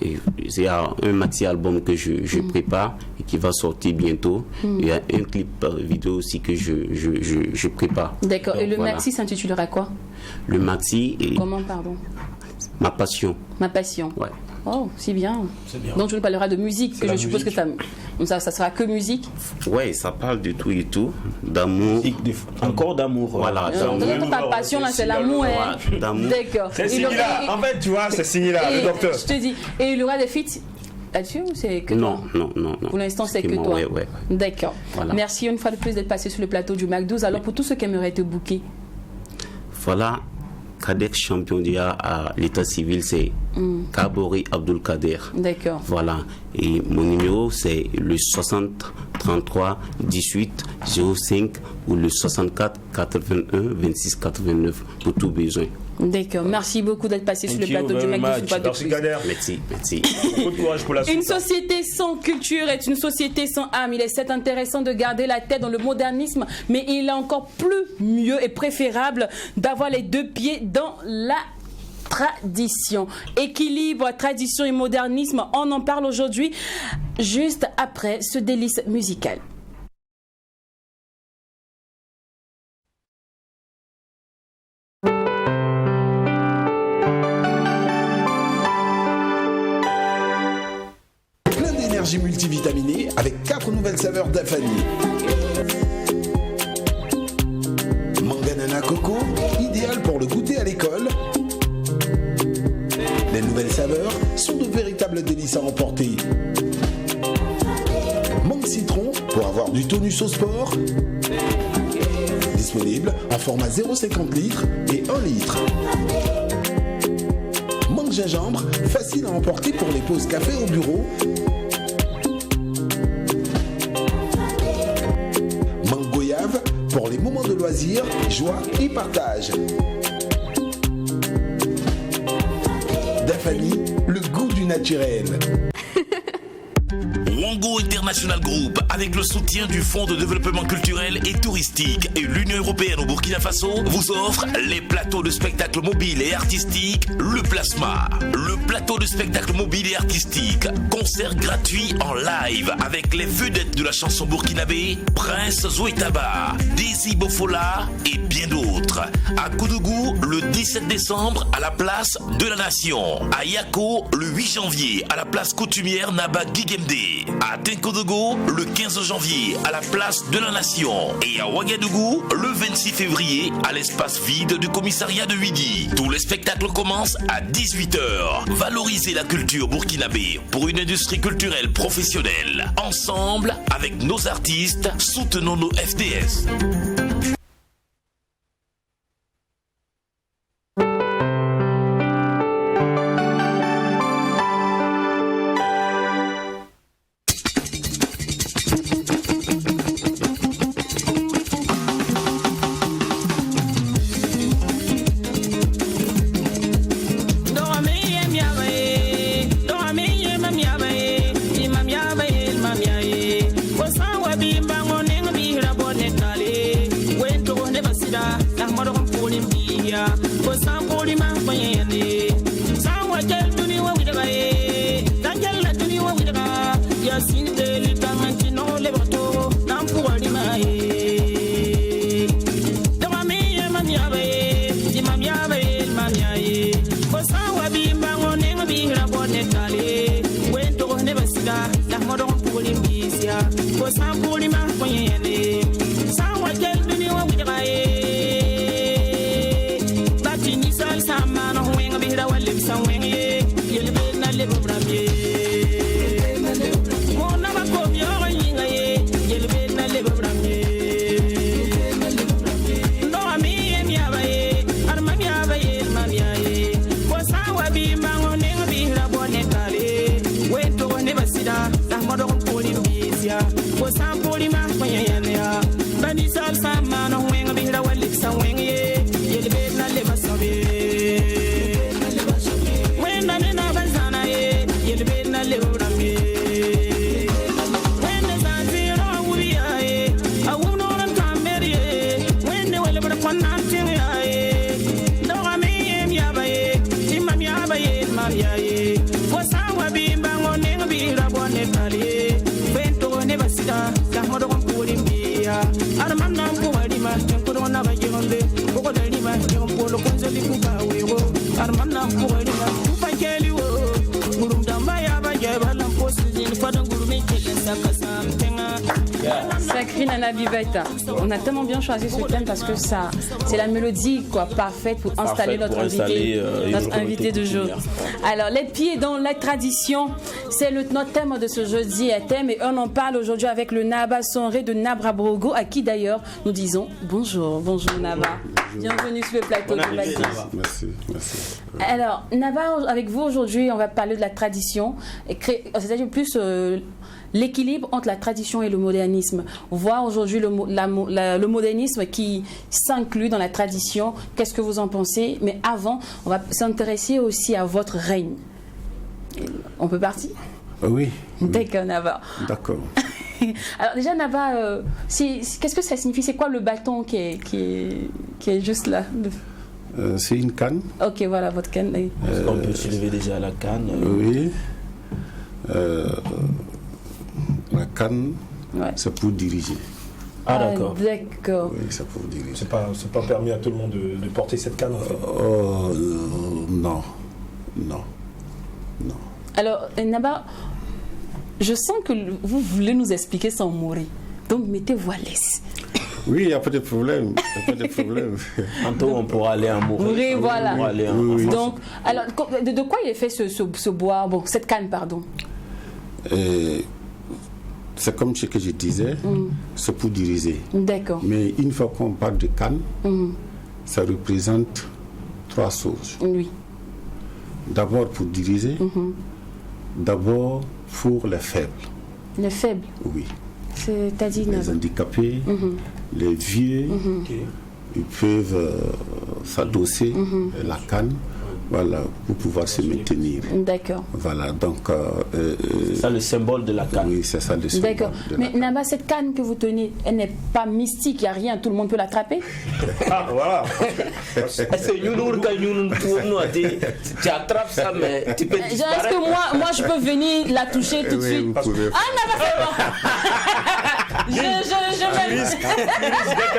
Il y a un maxi-album que je prépare et qui va sortir bientôt. Il y a un clip vidéo aussi que je prépare. D'accord. Et le maxi s'intitulera quoi? Le maxi est... Comment, pardon? Ma passion. Ma passion. Ouais. Oh, c'est bien. Donc tu nous parleras de musique, que je suppose que ça sera que musique. Ouais, ça parle de tout et tout, d'amour. Encore d'amour. Voilà. Ta passion là, c'est l'amour. D'amour. D'accord. C'est Singila. En fait, tu vois, c'est Singila, le docteur. Je te dis. Et il y aura des feats là-dessus ou c'est que toi? Non. Pour l'instant, c'est que toi. Ouais. D'accord. Voilà. Merci une fois de plus d'être passé sur le plateau du Mac 12. Alors pour tous ceux qui aimeraient te booker. Voilà. Kader Champion d'IA à l'état civil, c'est Kabori Abdul Kader. D'accord. Voilà. Et mon numéro, c'est le 60 33 18 05 ou le 64 81 26 89 pour tout besoin. D'accord. Merci beaucoup d'être passé sur le plateau du Mac 12. Merci Kader. Merci. Beaucoup de courage pour la suite. Une société sans culture est une société sans âme. Il est certes intéressant de garder la tête dans le modernisme, mais il est encore plus mieux et préférable d'avoir les deux pieds dans la tradition. Équilibre, tradition et modernisme, on en parle aujourd'hui, juste après ce délice musical. Multivitaminé avec 4 nouvelles saveurs d'Afani. Manganana coco, idéal pour le goûter à l'école. Les nouvelles saveurs sont de véritables délices à emporter. Mangue citron pour avoir du tonus au sport. Disponible en format 0,50 litres et 1 litre. Mangue gingembre, facile à emporter pour les pauses café au bureau. Pour les moments de loisirs, joie et partage. Dafani, le goût du naturel. Wango International Group, avec le soutien du Fonds de développement culturel et touristique et l'Union européenne au Burkina Faso, vous offre les plateaux de spectacle mobile et artistique, le Plasma. Le plateau de spectacle mobile et artistique, concert gratuit en live avec les vedettes de la chanson burkinabé, Prince Zoïtaba, Desi Bofola et bien d'autres. À Koudougou, le 17 décembre, à la place de la Nation. À Yako, le 8 janvier, à la place coutumière Naba Gigemde. À Tenkodogo, le 15 janvier, à la place de la Nation. Et à Ouagadougou, le 26 février, à l'espace vide du commissariat de Huidi. Tous les spectacles commencent à 18h. Valorisez la culture burkinabé pour une industrie culturelle professionnelle. Ensemble, avec nos artistes, soutenons nos FDS. Sacré Nana Bibeta. On a tellement bien choisi ce thème parce que ça, c'est la mélodie quoi, parfaite pour installer notre invité de jour. Alors, les pieds dans la tradition, c'est notre thème de ce jeudi à thème et on en parle aujourd'hui avec le Naba Sonré de Nabra Brogo, à qui d'ailleurs nous disons bonjour. Bonjour Naba. Bienvenue sur le plateau de Balkis. Merci. Alors, Naba, avec vous aujourd'hui, on va parler de la tradition, c'est-à-dire plus l'équilibre entre la tradition et le modernisme. Voir aujourd'hui le modernisme qui s'inclut dans la tradition. Qu'est-ce que vous en pensez? Mais avant, on va s'intéresser aussi à votre règne. On peut partir? Oui. D'accord, Naba. D'accord. Alors déjà, Naba, qu'est-ce que ça signifie? C'est quoi le bâton qui est juste là? C'est une canne. Ok, voilà, votre canne. On peut soulever déjà la canne. Oui. La canne, ouais. C'est pour diriger. Ah d'accord. D'accord. Oui, c'est pour diriger. C'est pas permis à tout le monde de porter cette canne en fait. Non. Alors, Naba, je sens que vous voulez nous expliquer sans mourir. Donc, mettez-vous à l'aise. Oui, il n'y a pas de problème. Tantôt, on pourra aller en mourir. Oui, voilà. Oui. Donc, alors, de quoi il est fait ce bois, cette canne, pardon? C'est comme ce que je disais, c'est pour diriger. D'accord. Mais une fois qu'on parle de canne, ça représente trois choses. Oui. D'abord pour diriger, d'abord pour les faibles. Les faibles? Oui. C'est-à-dire les handicapés, les vieux, ils peuvent s'adosser à la canne voilà, pour pouvoir se maintenir. D'accord. Voilà, donc... c'est ça le symbole de la canne. Oui, c'est ça le symbole. D'accord. Mais Naba, cette canne que vous tenez, elle n'est pas mystique, il n'y a rien, tout le monde peut l'attraper. Ah, voilà. C'est tu attrapes ça, mais tu peux disparaître. Est-ce que moi, je peux venir la toucher tout de suite? Ah, Naba, c'est bon. Je vais...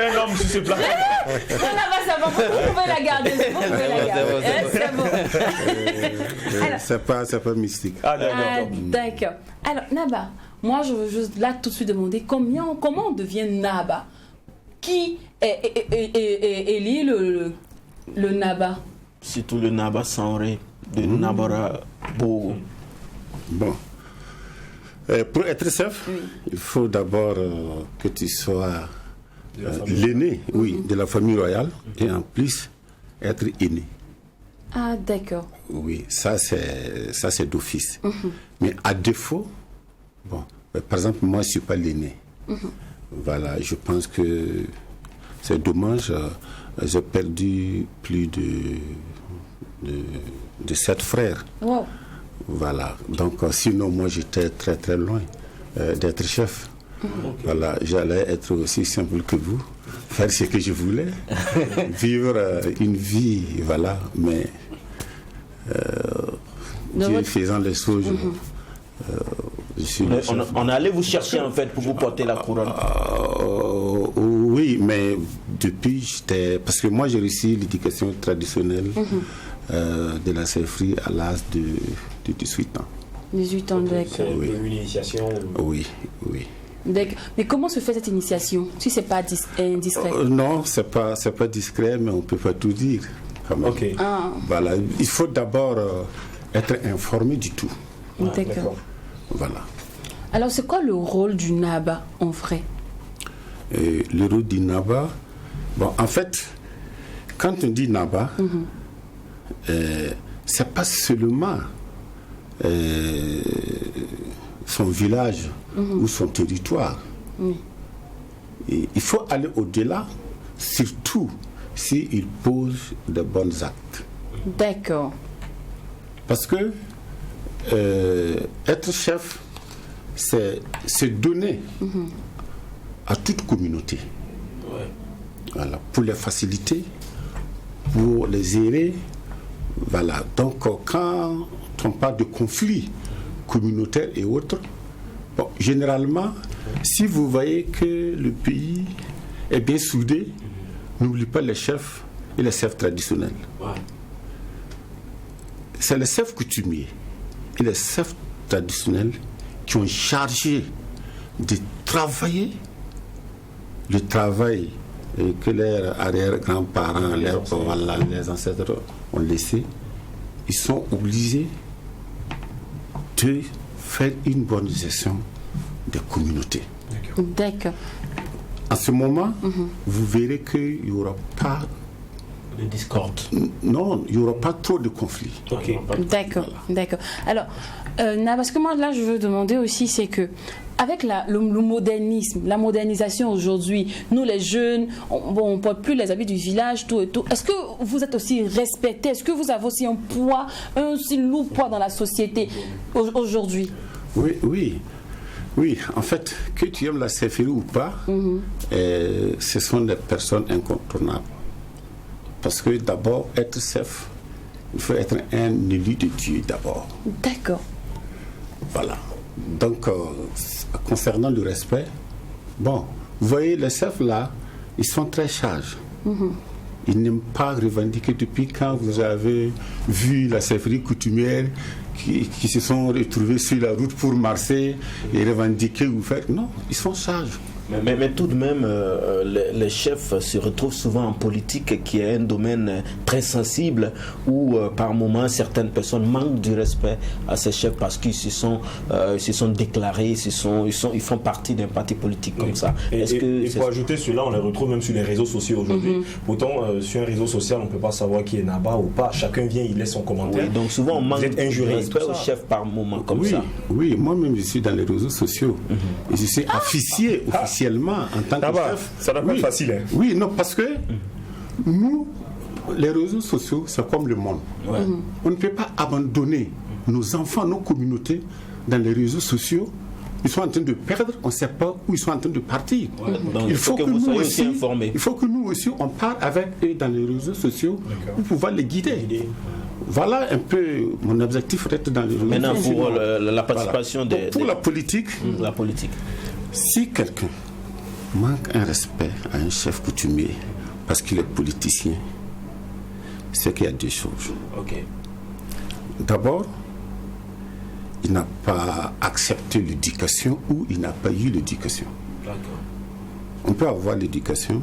un homme sur ce plan. Naba, c'est bon, vous pouvez la garder. C'est bon. C'est pas mystique. Ah, d'accord. D'accord. Alors, Naba, moi, je veux juste là tout de suite demander comment on devient Naba? Qui élit le Naba? Surtout le Naba Sanré de Nabara Bogo. Bon. Pour être chef, il faut d'abord que tu sois l'aîné, de la famille royale, et en plus être aîné. Ah, d'accord. Oui, ça c'est d'office. Mais à défaut, bon, par exemple, moi je ne suis pas l'aîné. Voilà, je pense que c'est dommage. J'ai perdu plus de 7 frères. Wow. Voilà, donc sinon moi j'étais très très loin d'être chef. Voilà, j'allais être aussi simple que vous, faire ce que je voulais, vivre une vie, voilà, mais Dieu faisant les choses. On allait vous chercher en fait pour vous porter la couronne. Oui, mais depuis j'étais, parce que moi j'ai reçu l'éducation traditionnelle de la chefferie à l'âge de 18 ans. 18 ans, d'accord. Oui. Une initiation. Oui. D'accord. Mais comment se fait cette initiation, si c'est pas indiscret? Non, c'est pas discret, mais on peut pas tout dire. Ok. Voilà, il faut d'abord être informé du tout. D'accord. Voilà. Alors, c'est quoi le rôle du Naba en vrai? Le rôle du Naba, bon, en fait, quand on dit Naba, c'est pas seulement son village ou son territoire. Et il faut aller au-delà, surtout s'il pose de bons actes. D'accord. Parce que être chef, c'est se donner à toute communauté. Voilà, pour les faciliter, pour les aider. Voilà, donc quand on parle de conflits communautaires et autres, bon, généralement, si vous voyez que le pays est bien soudé, n'oubliez pas les chefs et les chefs traditionnels. C'est les chefs coutumiers et les chefs traditionnels qui ont chargé de travailler le travail que leurs arrière-grands-parents, les ancêtres ont laissé. Ils sont obligés de faire une bonne gestion des communautés. D'accord. En ce moment, vous verrez qu'il n'y aura pas de discorde. Non, il n'y aura pas trop de conflits. D'accord, d'accord. Alors, parce que moi, là, je veux demander aussi, c'est que avec le modernisme, la modernisation aujourd'hui, nous les jeunes, on ne porte plus les habits du village, tout et tout. Est-ce que vous êtes aussi respecté? Est-ce que vous avez aussi un poids, un aussi lourd poids dans la société aujourd'hui? Oui. En fait, que tu aimes la chefferie ou pas, ce sont des personnes incontournables. Parce que d'abord, être chef, il faut être un élu de Dieu d'abord. D'accord. Voilà. Donc, concernant le respect, bon, vous voyez, les chefs là, ils sont très sages. Ils n'aiment pas revendiquer. Depuis quand vous avez vu la chefferie coutumière qui se sont retrouvés sur la route pour marcher et revendiquer ou faire? Non, ils sont sages. Mais tout de même, les chefs se retrouvent souvent en politique, qui est un domaine très sensible, où par moments certaines personnes manquent du respect à ces chefs parce qu'ils se sont déclarés, ils font partie d'un parti politique comme ça. Et pour ajouter cela, on les retrouve même sur les réseaux sociaux aujourd'hui. Pourtant, sur un réseau social, on ne peut pas savoir qui est Naba ou pas. Chacun vient, il laisse son commentaire. Oui, donc souvent on manque de respect aux chefs par moment comme ça. Oui, moi-même je suis dans les réseaux sociaux et je suis officier officiellement en tant que chef. Ça doit pas être facile. Oui, non, parce que nous, les réseaux sociaux, c'est comme le monde. Ouais. On ne peut pas abandonner nos enfants, nos communautés dans les réseaux sociaux. Ils sont en train de perdre, on ne sait pas où ils sont en train de partir. Ouais. Donc, il faut que vous soyez aussi informés. Il faut que nous aussi, on parle avec eux dans les réseaux sociaux pour pouvoir les guider. Voilà un peu mon objectif d'être dans les réseaux sociaux. Maintenant, pour la participation voilà. Pour la politique, si quelqu'un manque un respect à un chef coutumier parce qu'il est politicien, c'est qu'il y a deux choses. Okay. D'abord, il n'a pas accepté l'éducation ou il n'a pas eu l'éducation. D'accord. On peut avoir l'éducation,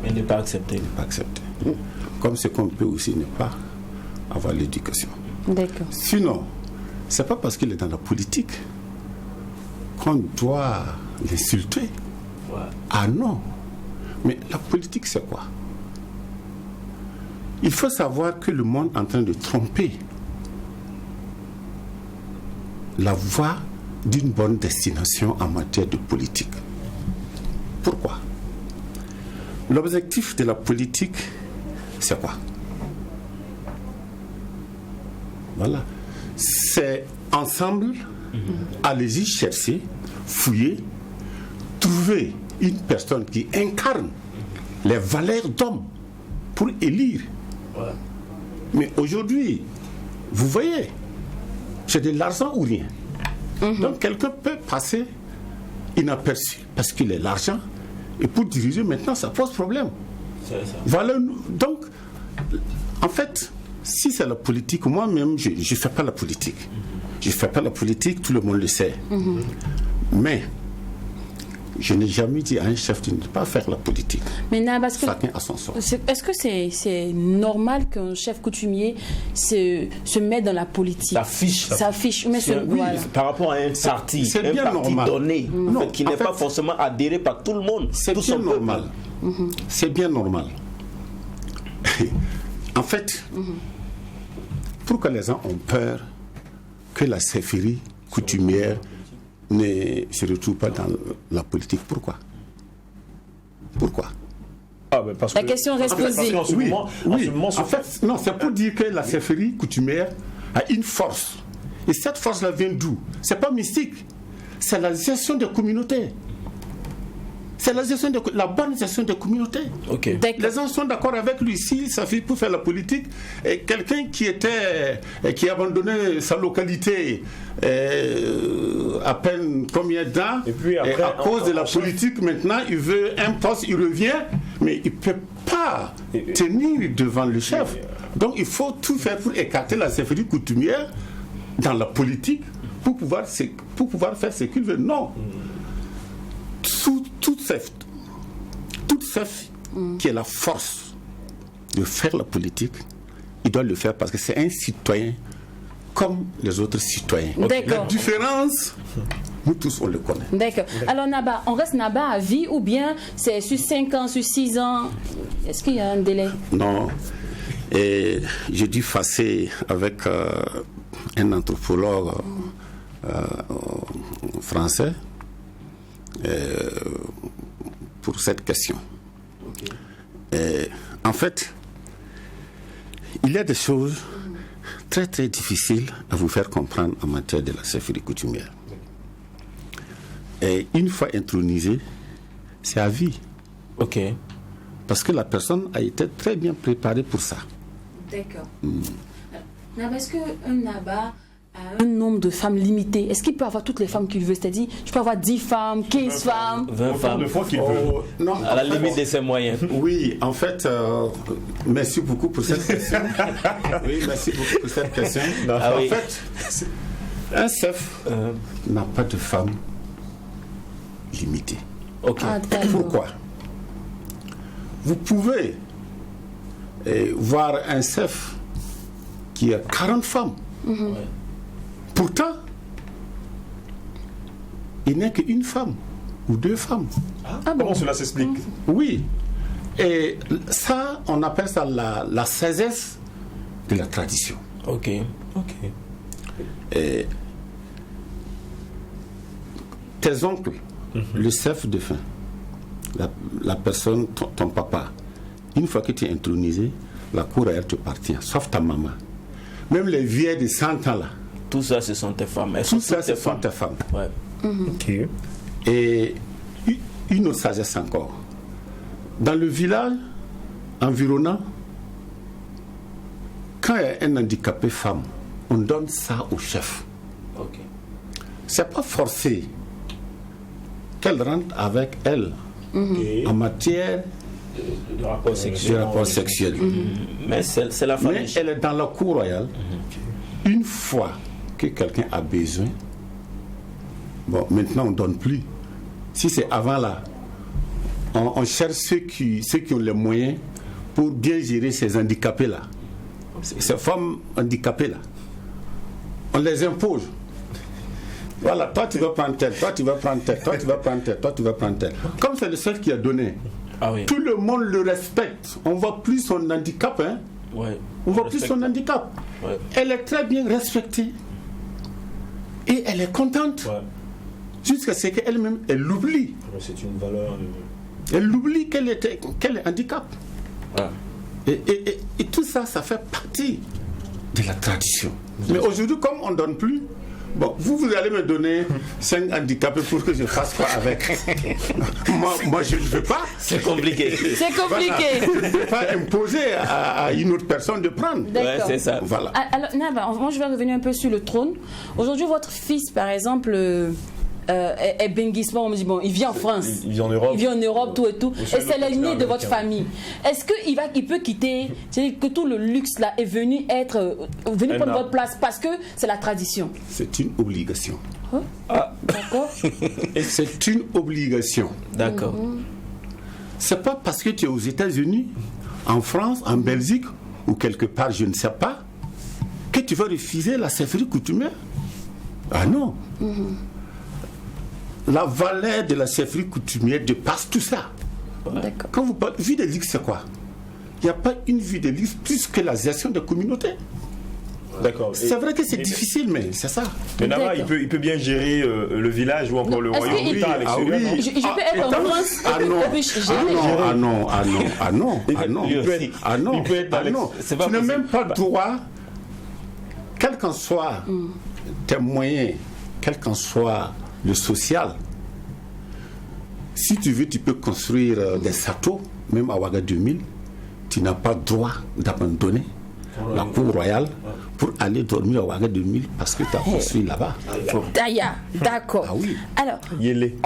mais ne pas accepter. Comme c'est qu'on peut aussi ne pas avoir l'éducation. D'accord. Sinon, c'est pas parce qu'il est dans la politique qu'on doit l'insulter. Ouais. Ah non. Mais la politique, c'est quoi? Il faut savoir que le monde est en train de tromper la voie d'une bonne destination en matière de politique. Pourquoi? L'objectif de la politique, c'est quoi? Voilà. C'est ensemble, allez-y chercher, fouiller, trouver une personne qui incarne les valeurs d'homme pour élire. Ouais. Mais aujourd'hui, vous voyez, c'est de l'argent ou rien. Donc quelqu'un peut passer inaperçu parce qu'il a l'argent et pour diriger maintenant ça pose problème. C'est ça. Voilà. Donc en fait, si c'est la politique, moi-même je ne fais pas la politique. Je ne fais pas la politique, tout le monde le sait. Mais je n'ai jamais dit à un chef de ne pas faire la politique. Mais chacun a son sort. Est-ce que c'est normal qu'un chef coutumier se mette dans la politique? S'affiche. Mais voilà. Par rapport à un parti, c'est bien normal. Donné, qui n'est pas forcément adhéré par tout le monde. C'est bien normal. C'est bien normal. En fait, pourquoi les gens ont peur que la chefferie coutumière ne se retrouve pas dans la politique? Pourquoi? Parce la question reste posée. En fait, non, c'est pour dire que la chefferie coutumière a une force. Et cette force-là vient d'où? C'est pas mystique. C'est la gestion des communautés. C'est la bonne gestion des communautés. Okay. Les gens sont d'accord avec lui. Si ça fait pour faire la politique, et quelqu'un qui a abandonné sa localité à peine combien de temps, et puis après, à cause de la politique, maintenant, il veut un poste, il revient, mais il ne peut pas tenir devant le chef. Donc il faut tout faire pour écarter la chefferie coutumière dans la politique pour pouvoir faire ce qu'il veut. Non. Toute chef qui a la force de faire la politique, il doit le faire parce que c'est un citoyen comme les autres citoyens. La différence, nous tous, on le connaît. D'accord. Alors, Naba, on reste Naba à vie ou bien c'est sur 5 ans, sur 6 ans? Est-ce qu'il y a un délai? Non. Et j'ai dû passer avec un anthropologue français pour cette question. En fait, il y a des choses très très difficiles à vous faire comprendre en matière de la chefferie coutumière. Et une fois intronisé, c'est à vie. Ok. Parce que la personne a été très bien préparée pour ça. D'accord. Naba, est-ce qu'un Naba a un nombre de femmes limité? Est-ce qu'il peut avoir toutes les femmes qu'il veut? C'est-à-dire, je peux avoir 10 femmes, 15 femmes, 20 femmes. De fois qu'il veut. Non, à la limite de ses moyens. Oui, en fait, merci beaucoup pour cette question. Oui, merci beaucoup pour cette question. En fait, un chef n'a pas de femme limitée. Ok. Pourquoi? Vous pouvez voir un chef qui a 40 femmes. Pourtant, il n'est qu'une femme ou 2 femmes. Comment cela s'explique? Oui. Et ça, on appelle ça la sagesse de la tradition. Ok. Et tes oncles, le chef de fin, la personne, ton papa, une fois que tu es intronisé, la cour royale te appartient, sauf ta maman. Même les vieilles de 100 ans là. Tout ça, ce sont tes femmes. Tout ça, ce sont tes femmes. Ouais. Ok. Et une autre sagesse encore. Dans le village environnant, quand il y a un handicapé femme, on donne ça au chef. Ok. C'est pas forcé qu'elle rentre avec elle en matière de rapport sexuel. Mais c'est la famille. Mais elle est dans la cour royale. Une fois que quelqu'un a besoin, bon, maintenant on ne donne plus. Si c'est avant là, on cherche ceux qui ont les moyens pour bien gérer ces handicapés là. Ces femmes handicapées là. On les impose. Voilà, toi tu vas prendre tel, toi tu vas prendre tel, toi tu vas prendre tel, toi tu vas prendre tel. Comme c'est le seul qui a donné, tout le monde le respecte. On ne voit plus son handicap, hein. Ouais, on voit plus son handicap. Ouais. Elle est très bien respectée. Et elle est contente. Ouais. Jusqu'à ce qu'elle-même, elle l'oublie. C'est une valeur. Elle l'oublie qu'elle est handicap. Ouais. Et tout ça, ça fait partie de la tradition. Mais aujourd'hui, comme on ne donne plus, bon, vous allez me donner 5 handicapés pour que je fasse quoi avec. moi, je ne veux pas. C'est compliqué. C'est compliqué. Voilà. Je ne peux pas imposer à une autre personne de prendre. D'accord. Ouais, c'est ça. Voilà. Alors, Naba, moi je vais revenir un peu sur le trône. Aujourd'hui, votre fils, par exemple, est benguissement, on me dit, bon, il vit en France. Il vit en Europe. Il vit en Europe, tout et tout. Et c'est l'aîné de votre famille. Est-ce qu'il peut quitter, c'est-à-dire que tout le luxe là est venu prendre votre place parce que c'est la tradition? C'est une obligation. Hein? Ah. D'accord. Et c'est une obligation. D'accord. C'est pas parce que tu es aux États-Unis, en France, en Belgique ou quelque part, je ne sais pas, que tu vas refuser la chefferie coutumière. Ah non. La valeur de la chefferie coutumière dépasse tout ça. D'accord. Quand vous parlez de vie de luxe, c'est quoi? Il n'y a pas une vie de luxe plus que la gestion des communautés. D'accord. C'est vrai que c'est difficile, mais c'est ça. Mais Naba, il peut bien gérer le village ou encore le royaume d'État à l'extérieur. Je peux être en France. Ah non. Il peut être tu n'as même pas le droit, quel qu'en soit tes moyens, quel qu'en soit le social. Si tu veux, tu peux construire des châteaux, même à Ouaga 2000. Tu n'as pas le droit d'abandonner la cour royale pour aller dormir à Ouaga 2000 parce que tu as construit là-bas. D'accord. Ah oui. Alors,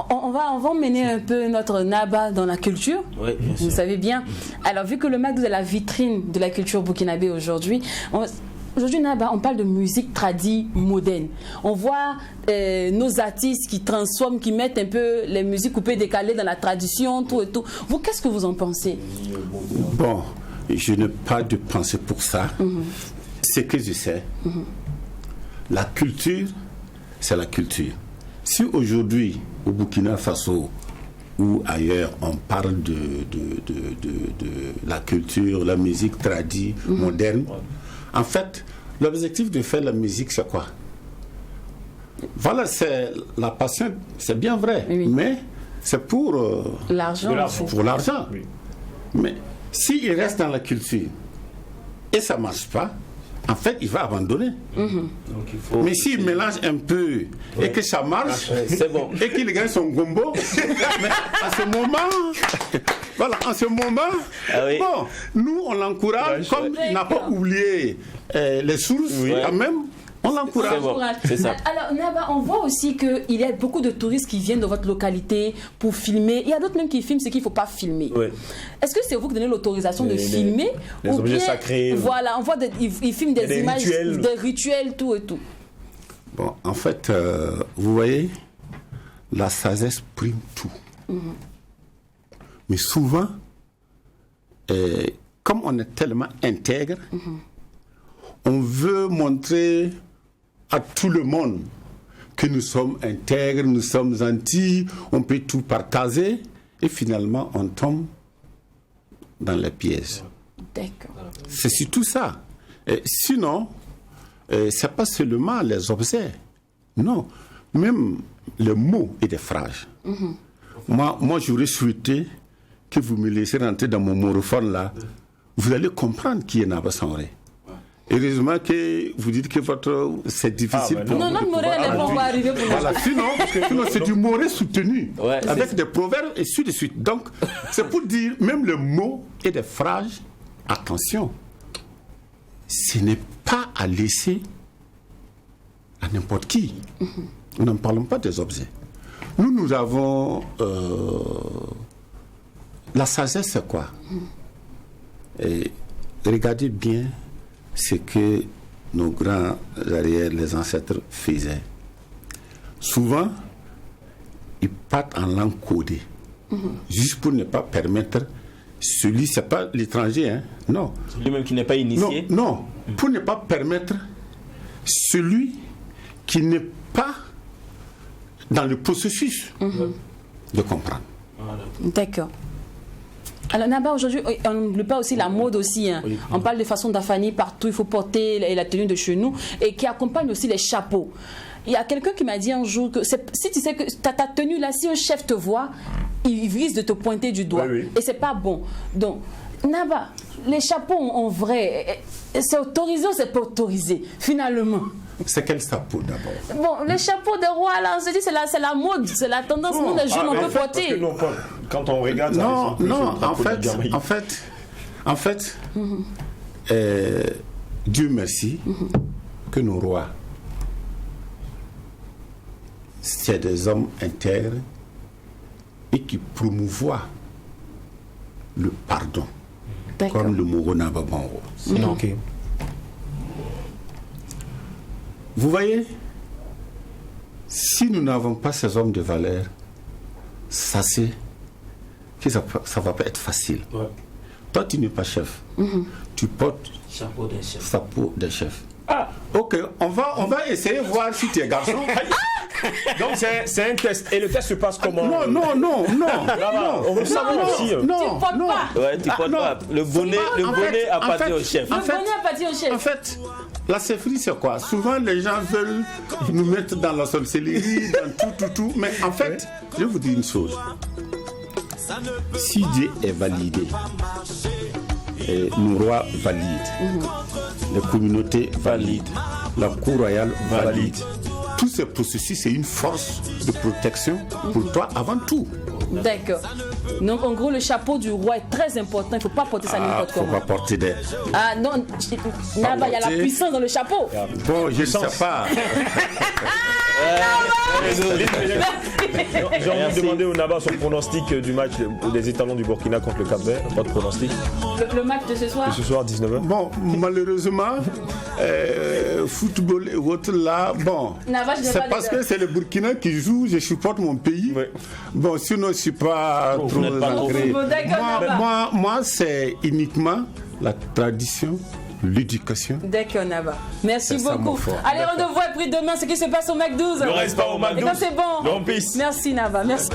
on va mener un peu notre Naba dans la culture. Oui, bien sûr. Vous savez bien. Alors, vu que le MAC est la vitrine de la culture burkinabé aujourd'hui, aujourd'hui, Naba, on parle de musique tradie moderne. On voit nos artistes qui transforment, qui mettent un peu les musiques coupées, décalées dans la tradition, tout et tout. Vous, qu'est-ce que vous en pensez? Bon, je n'ai pas de pensée pour ça. Ce que je sais, la culture, c'est la culture. Si aujourd'hui, au Burkina Faso ou ailleurs, on parle de la culture, la musique tradie, moderne, en fait, l'objectif de faire la musique, c'est quoi? Voilà, c'est la passion, c'est bien vrai, mais c'est pour l'argent. Pour l'argent. Oui. Mais s'il reste dans la culture et ça ne marche pas, en fait, il va abandonner. Donc, mais s'il mélange un peu et que ça marche, c'est bon. Et qu'il gagne son gombo, mais à ce moment, bon, nous, on l'encourage, comme il n'a pas oublié les sources, quand même. On l'encourage. C'est ça. Alors, Naba, on voit aussi qu'il y a beaucoup de touristes qui viennent de votre localité pour filmer. Il y a d'autres même qui filment ce qu'il ne faut pas filmer. Oui. Est-ce que c'est vous qui donnez l'autorisation de filmer? Les objets sacrés. Voilà, on voit ils filment des images, des rituels, tout et tout. Bon, en fait, vous voyez, la sagesse prime tout. Mais souvent, comme on est tellement intègre, on veut montrer à tout le monde que nous sommes intègres, nous sommes gentils, on peut tout partager, et finalement on tombe dans les pièges. D'accord. C'est surtout ça. Et sinon, c'est pas seulement les objets, non, même les mots et les phrases. Moi j'aurais souhaité que vous me laissez rentrer dans mon morophone là, vous allez comprendre qui est Naba Sangaré. Heureusement que vous dites que c'est difficile pour non, non, Moré, elle va arriver pour voilà, sinon c'est du Moré soutenu, avec des proverbes et suite de suite. Donc, c'est pour dire, même le mot et des phrases, attention, ce n'est pas à laisser à n'importe qui. Nous n'en parlons pas des objets. Nous avons... la sagesse, c'est quoi? Et regardez bien ce que nos grands arrières, les ancêtres faisaient. Souvent, ils partent en langue codée, juste pour ne pas permettre celui, c'est pas l'étranger, hein, non. Celui-même qui n'est pas initié. Non, pour ne pas permettre celui qui n'est pas dans le processus de comprendre. D'accord. Alors Naba, aujourd'hui, on n'oublie pas aussi la mode aussi. Hein. On parle de façon d'afani partout, il faut porter la tenue de chez nous et qui accompagne aussi les chapeaux. Il y a quelqu'un qui m'a dit un jour que si tu sais que ta tenue là, si un chef te voit, il risque de te pointer du doigt. Et c'est pas bon. Donc, Naba, les chapeaux en vrai, c'est autorisé ou c'est pas autorisé finalement? C'est quel chapeau d'abord? Bon, les chapeaux de roi, là, on se dit c'est la mode, c'est la tendance, nous les jeunes on peut porter. Quand on regarde non, en fait, Dieu merci que nos rois, c'est des hommes intègres et qui promouvoient le pardon, comme le Moro Naba Bango. Vous voyez, si nous n'avons pas ces hommes de valeur, ça c'est que ça va pas être facile. Toi, tu n'es pas chef. Tu portes chapeau d'un chef. Ah, ok, on va essayer de voir si tu es garçon. Donc c'est un test. Et le test se passe comment? Non. On veut savoir aussi. Tu ne portes pas. Ouais, tu portes pas. Le bonnet appartient au chef. Le bonnet appartient au chef. En fait, la chefferie, c'est quoi? Souvent, les gens veulent nous mettre dans la sorcellerie, dans tout. Mais en fait, je vous dis une chose. Si Dieu est validé, et nos rois valident, les communautés valident, la cour royale valide. Tous ces processus, c'est une force de protection pour toi avant tout. D'accord. Donc en gros, le chapeau du roi est très important. Il ne faut pas porter ça n'importe comment. Il ne faut pas porter des... Ah non, Naba, il y a la puissance dans le chapeau. Bon, je ne sais pas. J'ai envie de demander au Naba son pronostic du match des étalons du Burkina contre le Cap-Vert. Pas de pronostic. Le match de ce soir? De ce soir, 19h. Bon, malheureusement, football et autres là, bon, c'est parce que c'est le Burkina qui joue, je supporte mon pays. Oui. Bon, sinon, je ne suis pas trop ancré. Moi, c'est uniquement la tradition, l'éducation. D'accord, Naba. Merci beaucoup. Allez, rendez-vous après demain, ce qui se passe au Mac 12. Ne reste pas au Mac 12. Et quand c'est bon. Non, peace. Merci, Naba. Merci.